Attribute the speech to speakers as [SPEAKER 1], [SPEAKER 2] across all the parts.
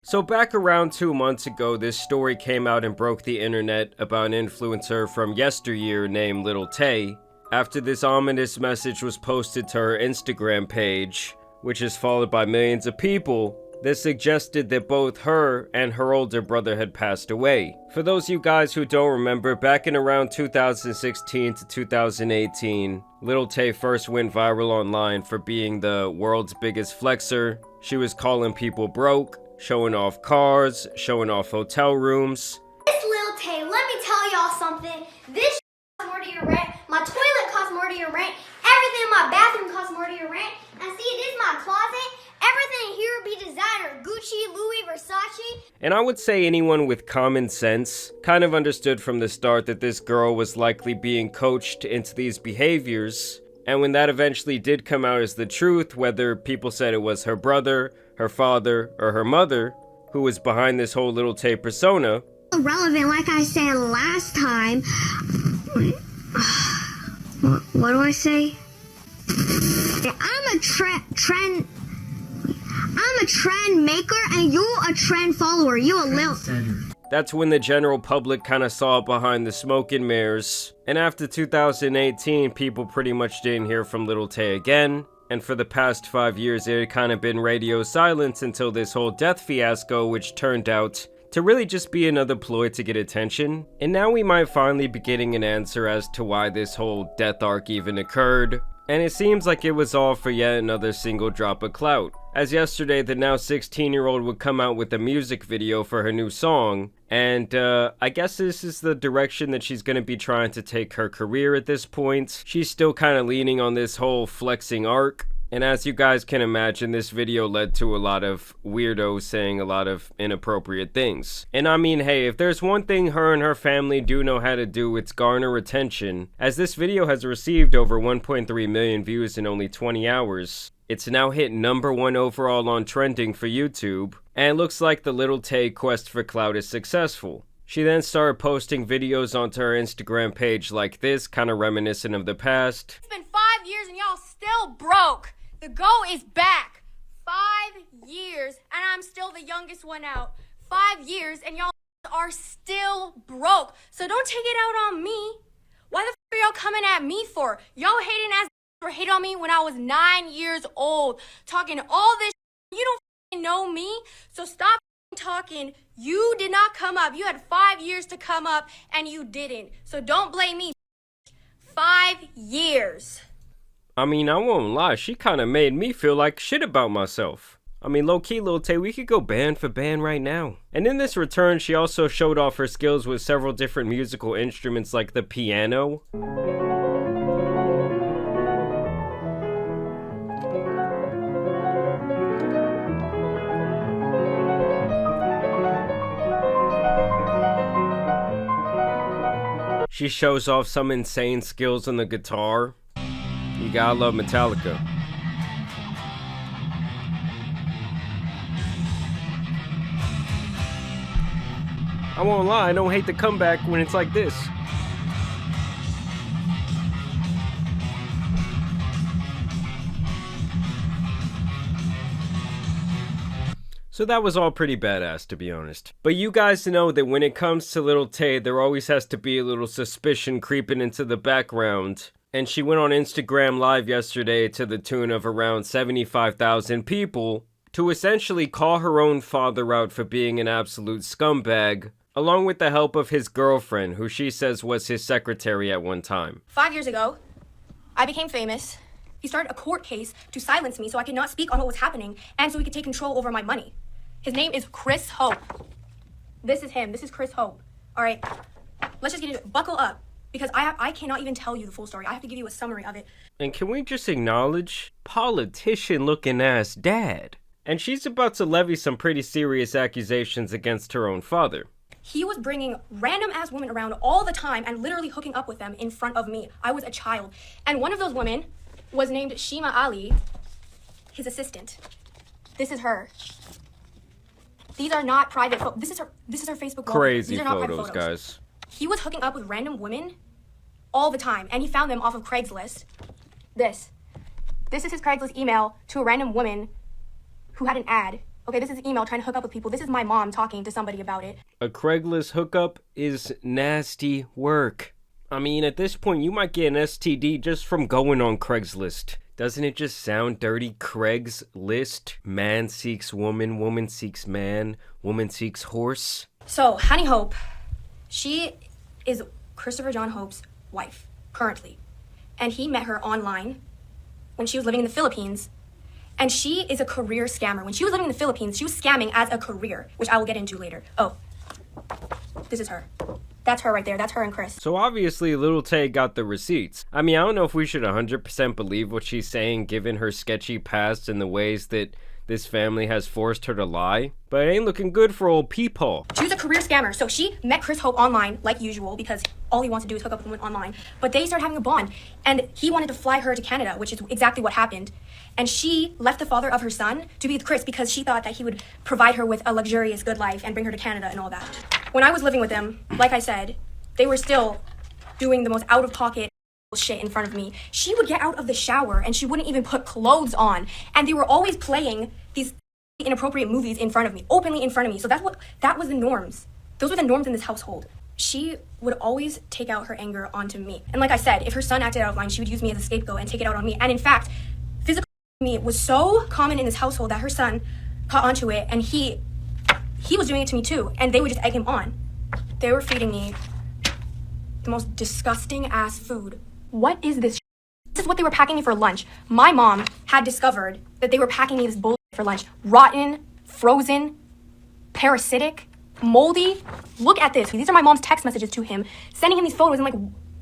[SPEAKER 1] So back around 2 months ago, this story came out and broke the internet about an influencer from yesteryear named Lil Tay, after this ominous message was posted to her Instagram page, which is followed by millions of people. This suggested that both her and her older brother had passed away. For those of you guys who don't remember, back in around 2016 to 2018, Lil Tay first went viral online for being the world's biggest flexer. She was calling people broke, showing off cars, showing off hotel rooms.
[SPEAKER 2] This Lil Tay, let me tell y'all something. This costs more to your rent. My toilet costs more to your rent. Everything in my bathroom costs more to your rent. And see, this is my closet. Everything here be designer. Gucci, Louis, Versace.
[SPEAKER 1] And I would say anyone with common sense kind of understood from the start that this girl was likely being coached into these behaviors. And when that eventually did come out as the truth, whether people said it was her brother, her father, or her mother who was behind this whole Lil Tay persona.
[SPEAKER 2] Irrelevant, like I said last time. What do I say? I'm a trend maker and you a trend follower. You a Lil.
[SPEAKER 1] That's when the general public kind of saw behind the smoke and mirrors. And after 2018, people pretty much didn't hear from Lil Tay again. And for the past 5 years, it had kind of been radio silence until this whole death fiasco, which turned out to really just be another ploy to get attention. And now we might finally be getting an answer as to why this whole death arc even occurred. And it seems like it was all for yet another single drop of clout. As yesterday, the now 16-year-old would come out with a music video for her new song. And I guess this is the direction that she's going to be trying to take her career at this point. She's still kind of leaning on this whole flexing arc. And as you guys can imagine, this video led to a lot of weirdos saying a lot of inappropriate things. And I mean, hey, if there's one thing her and her family do know how to do, it's garner attention. As this video has received over 1.3 million views in only 20 hours, it's now hit #1 overall on trending for YouTube. And it looks like the Lil Tay quest for clout is successful. She then started posting videos onto her Instagram page like this, kind of reminiscent of the past.
[SPEAKER 3] It's been 5 years and y'all still broke. The GOAT is back. 5 years and I'm still the youngest one out. 5 years and y'all are still broke. So don't take it out on me. Why the f are y'all coming at me for? Y'all hating ass were hating on me when I was 9 years old. Talking all this you don't know me. So stop talking. You did not come up. You had 5 years to come up and you didn't. So don't blame me. 5 years.
[SPEAKER 1] I mean, I won't lie, she kind of made me feel like shit about myself. I mean, low-key, Lil Tay, we could go band for band right now. And in this return, she also showed off her skills with several different musical instruments like the piano. She shows off some insane skills on the guitar. You gotta love Metallica. I won't lie, I don't hate the comeback when it's like this. So that was all pretty badass, to be honest. But you guys know that when it comes to Lil Tay, there always has to be a little suspicion creeping into the background. And she went on Instagram Live yesterday to the tune of around 75,000 people to essentially call her own father out for being an absolute scumbag, along with the help of his girlfriend, who she says was his secretary at one time.
[SPEAKER 3] 5 years ago, I became famous. He started a court case to silence me so I could not speak on what was happening and so he could take control over my money. His name is Chris Hope. This is him. This is Chris Hope. All right, let's just get into it. Buckle up. Because I cannot even tell you the full story. I have to give you a summary of it.
[SPEAKER 1] And can we just acknowledge politician-looking ass dad? And she's about to levy some pretty serious accusations against her own father.
[SPEAKER 3] He was bringing random ass women around all the time and literally hooking up with them in front of me. I was a child. And one of those women was named Shima Ali, his assistant. This is her. These are not private photos. This is her Facebook.
[SPEAKER 1] Crazy
[SPEAKER 3] These are not
[SPEAKER 1] photos, guys.
[SPEAKER 3] He was hooking up with random women all the time, and he found them off of Craigslist. This is his Craigslist email to a random woman who had an ad Okay, this is email trying to hook up with people. This is my mom talking to somebody about it.
[SPEAKER 1] A Craigslist hookup is nasty work. I mean, at this point, you might get an STD just from going on Craigslist. Doesn't it just sound dirty? Craigslist. Man seeks woman, woman seeks man, woman seeks horse.
[SPEAKER 3] So, Honey Hope, she is Christopher John Hope's wife, currently. And he met her online when she was living in the Philippines. And she is a career scammer. When she was living in the Philippines, she was scamming as a career, which I will get into later. Oh, this is her. That's her right there. That's her and Chris.
[SPEAKER 1] So obviously Lil Tay got the receipts. I mean, I don't know if we should 100% believe what she's saying given her sketchy past and the ways that this family has forced her to lie, but it ain't looking good for old Peepaw.
[SPEAKER 3] She was a career scammer, so she met Chris Hope online, like usual, because all he wants to do is hook up with women online. But they started having a bond, and he wanted to fly her to Canada, which is exactly what happened. And she left the father of her son to be with Chris because she thought that he would provide her with a luxurious good life and bring her to Canada and all that. When I was living with them, like I said, they were still doing the most out-of-pocket shit in front of me. She would get out of the shower and she wouldn't even put clothes on, and they were always playing these inappropriate movies in front of me, openly in front of me. So that was the norms. Those were the norms in this household. She would always take out her anger onto me. And like I said, if her son acted out of line, she would use me as a scapegoat and take it out on me. And in fact, physical me was so common in this household that her son caught onto it, and he was doing it to me too, and they would just egg him on. They were feeding me the most disgusting ass food. What is this? This is what they were packing me for lunch. My mom had discovered that they were packing me this bullshit for lunch. Rotten, frozen, parasitic, moldy. Look at this. These are my mom's text messages to him, sending him these photos. I'm like,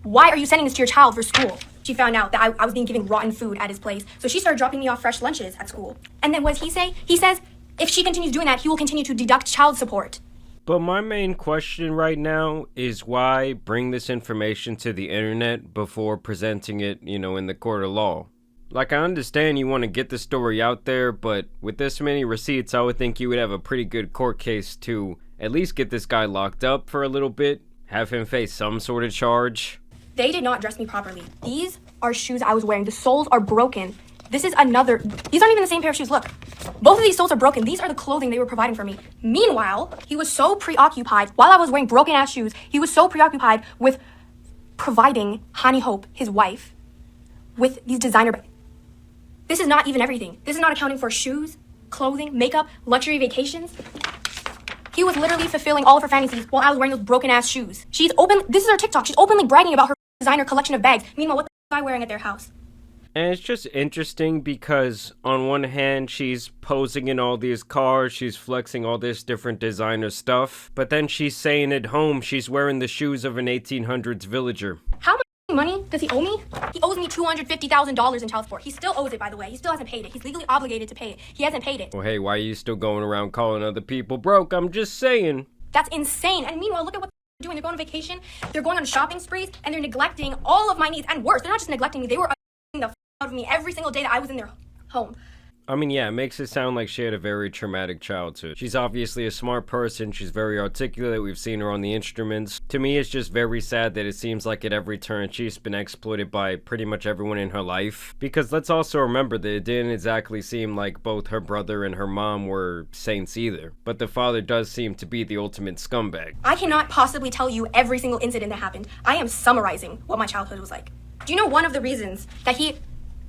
[SPEAKER 3] why are you sending this to your child for school? She found out that I was being given rotten food at his place, so she started dropping me off fresh lunches at school. And then what does he say? He says, if she continues doing that, he will continue to deduct child support.
[SPEAKER 1] But my main question right now is why bring this information to the internet before presenting it, in the court of law? Like, I understand you want to get the story out there, but with this many receipts, I would think you would have a pretty good court case to at least get this guy locked up for a little bit, have him face some sort of charge.
[SPEAKER 3] They did not dress me properly. These are shoes I was wearing. The soles are broken. This is another. These aren't even the same pair of shoes. Look, both of these soles are broken. These are the clothing they were providing for me. Meanwhile, he was so preoccupied, while I was wearing broken ass shoes, he was so preoccupied with providing Honey Hope, his wife, with these designer bags. This is not even everything. This is not accounting for shoes, clothing, makeup, luxury vacations. He was literally fulfilling all of her fantasies while I was wearing those broken ass shoes. This is her TikTok. She's openly bragging about her designer collection of bags. Meanwhile, what the guy wearing at their house?
[SPEAKER 1] And it's just interesting because on one hand, she's posing in all these cars, she's flexing all this different designer stuff, but then she's saying at home she's wearing the shoes of an 1800s villager.
[SPEAKER 3] How much money does he owe me? He owes me $250,000 in child support. He still owes it, by the way. He still hasn't paid it. He's legally obligated to pay it. He hasn't paid it.
[SPEAKER 1] Well, hey, why are you still going around calling other people broke? I'm just saying.
[SPEAKER 3] That's insane. And meanwhile, look at what they're doing. They're going on vacation, they're going on shopping sprees, and they're neglecting all of my needs. And worse, they're not just neglecting me, they were the out of me every single day that I was in their home.
[SPEAKER 1] I mean, yeah, it makes it sound like she had a very traumatic childhood. She's obviously a smart person, she's very articulate, we've seen her on the instruments. To me, it's just very sad that it seems like at every turn she's been exploited by pretty much everyone in her life. Because let's also remember that it didn't exactly seem like both her brother and her mom were saints either. But the father does seem to be the ultimate scumbag.
[SPEAKER 3] I cannot possibly tell you every single incident that happened. I am summarizing what my childhood was like. Do you know one of the reasons that he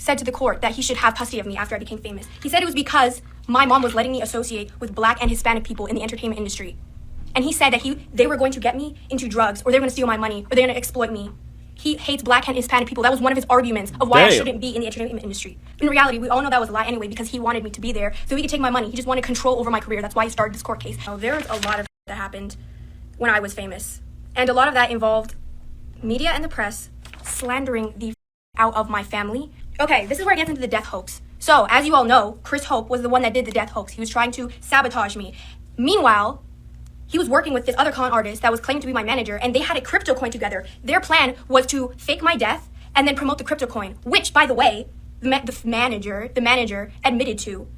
[SPEAKER 3] said to the court that he should have custody of me after I became famous? He said it was because my mom was letting me associate with Black and Hispanic people in the entertainment industry. And he said that they were going to get me into drugs, or they were going to steal my money, or they're going to exploit me. He hates Black and Hispanic people. That was one of his arguments of why I shouldn't be in the entertainment industry. In reality, we all know that was a lie anyway, because he wanted me to be there so he could take my money. He just wanted control over my career. That's why he started this court case. Now, there was a lot of that happened when I was famous. And a lot of that involved media and the press slandering the out of my family. Okay, this is where it gets into the death hoax. So, as you all know, Chris Hope was the one that did the death hoax. He was trying to sabotage me. Meanwhile, he was working with this other con artist that was claiming to be my manager, and they had a crypto coin together. Their plan was to fake my death and then promote the crypto coin, which, by the way, the manager admitted to.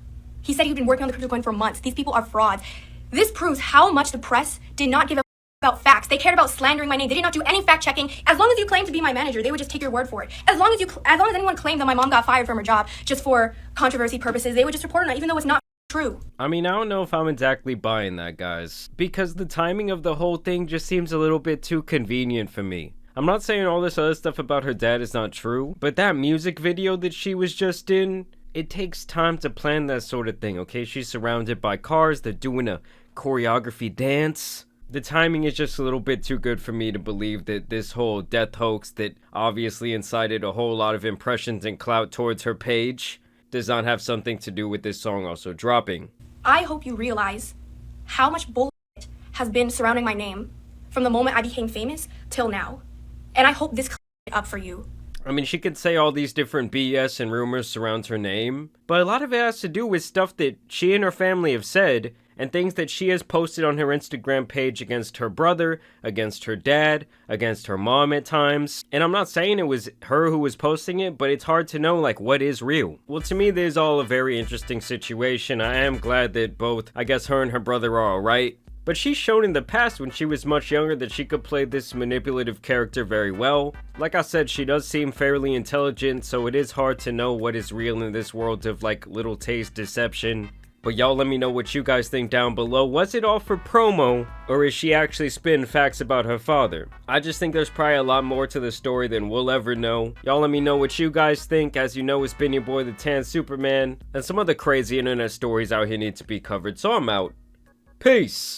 [SPEAKER 3] He said he'd been working on the crypto coin for months. These people are frauds. This proves how much the press did not give a about facts. They cared about slandering my name. They did not do any fact checking. As long as you claimed to be my manager, they would just take your word for it. As long as anyone claimed that my mom got fired from her job just for controversy purposes, they would just report on it, even though it's not
[SPEAKER 4] true.
[SPEAKER 1] I mean, I don't know if I'm exactly buying that, guys, because the timing of the whole thing just seems a little bit too convenient for me. I'm not saying all this other stuff about her dad is not true, but that music video that she was just in, it takes time to plan that sort of thing, okay? She's surrounded by cars, they're doing a choreography dance. The timing is just a little bit too good for me to believe that this whole death hoax that obviously incited a whole lot of impressions and clout towards her page does not have something to do with this song also dropping.
[SPEAKER 4] I hope you realize how much bullshit has been surrounding my name from the moment I became famous till now. And I hope this clears it up for you.
[SPEAKER 1] I mean, she could say all these different BS and rumors surround her name, but a lot of it has to do with stuff that she and her family have said, and things that she has posted on her Instagram page against her brother, against her dad, against her mom at times. And I'm not saying it was her who was posting it, but it's hard to know, like, what is real. Well, to me, this is all a very interesting situation. I am glad that both, I guess, her and her brother are alright. But she's shown in the past when she was much younger that she could play this manipulative character very well. Like I said, she does seem fairly intelligent, so it is hard to know what is real in this world of, like, Lil Tay's deception. But y'all let me know what you guys think down below. Was it all for promo, or is she actually spitting facts about her father? I just think there's probably a lot more to the story than we'll ever know. Y'all let me know what you guys think. As you know, it's been your boy, the Tan Superman, and some other crazy internet stories out here need to be covered, so I'm out. Peace!